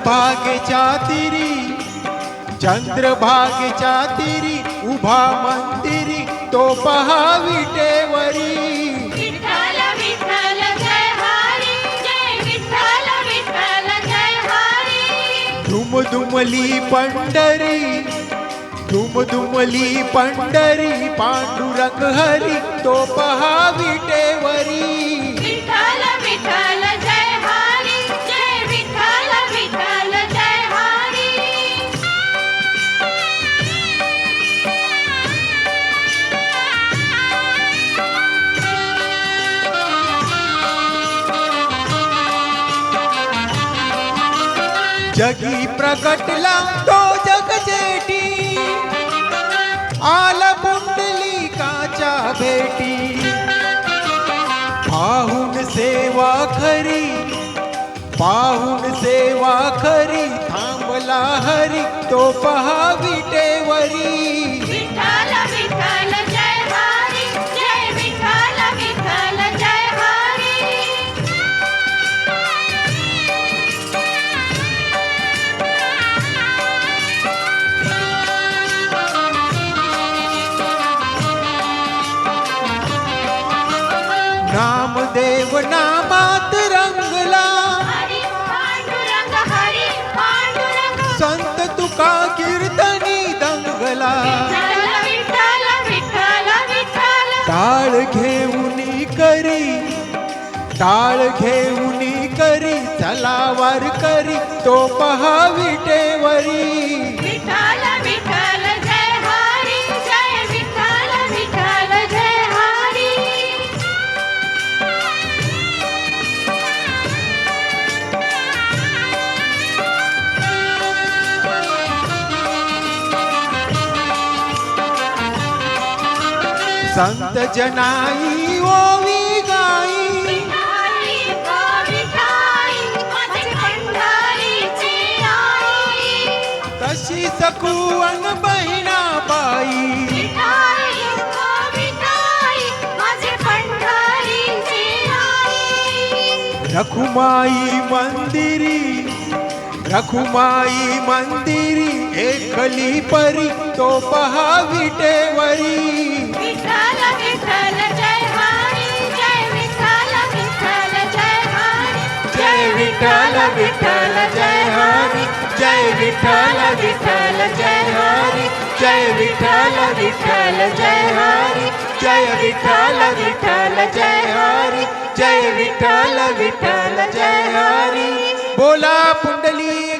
चंद्रभागेच्या तीरी, चंद्रभागेच्या तीरी उभा मंदिरी तो पहा विटेवरी. विठ्ठल विठ्ठल जय हरी, जय विठ्ठल विठ्ठल जय हरी. दुमदुमली पंढरी, दुमदुमली पंढरी पांडुरंग हरी तो पहा विटेवरी. विठ्ठल विठ्ठल जय हरी, जय विठ्ठल विठ्ठल जय हरी. जगी प्रगटला तो जग जेठी, आला पुंडलिकाच्या भेटी. पाहून सेवा खरी, पाहून सेवा खरी थांबला हरी तो पहा विटेवरी. विठ्ठल विठ्ठल जय हरी, जय विठ्ठल विठ्ठल जय हरी. नामदेव नामात रंगला, हरी पांडुरंग हरी पांडुरंग. संत तुका कीर्तनी दंगला. विठ्ठल विठ्ठल विठ्ठल विठ्ठल. टाळ घेऊनी करी, टाळ घेऊनी करी चला वार करी तो पहा विटेवरी. विठ्ठल विठ्ठल जय हरी, जय विठ्ठल विठ्ठल जय हरी. संत जनाई ओवी गाई, विठाई गो विठाई, माझे पंढरीची आई. तशी सकुवन बहिणा बाई. विठाई गो विठाई, माझे पंढरीची आई. रखुमाई मंदिरी, रखुमाई मंदिरी एकली परी तो पहा विटेवरी. विठ्ठल विठ्ठल जय हरी, जय विठ्ठल विठ्ठल जय हरी. जय विठ्ठल विठ्ठल जय हरी, जय विठ्ठल विठ्ठल जय हरी, जय विठ्ठल विठ्ठल जय हरी, जय विठ्ठल विठ्ठल जय हरी, जय विठ्ठल विठ्ठल जय हरी. बोला पुंडली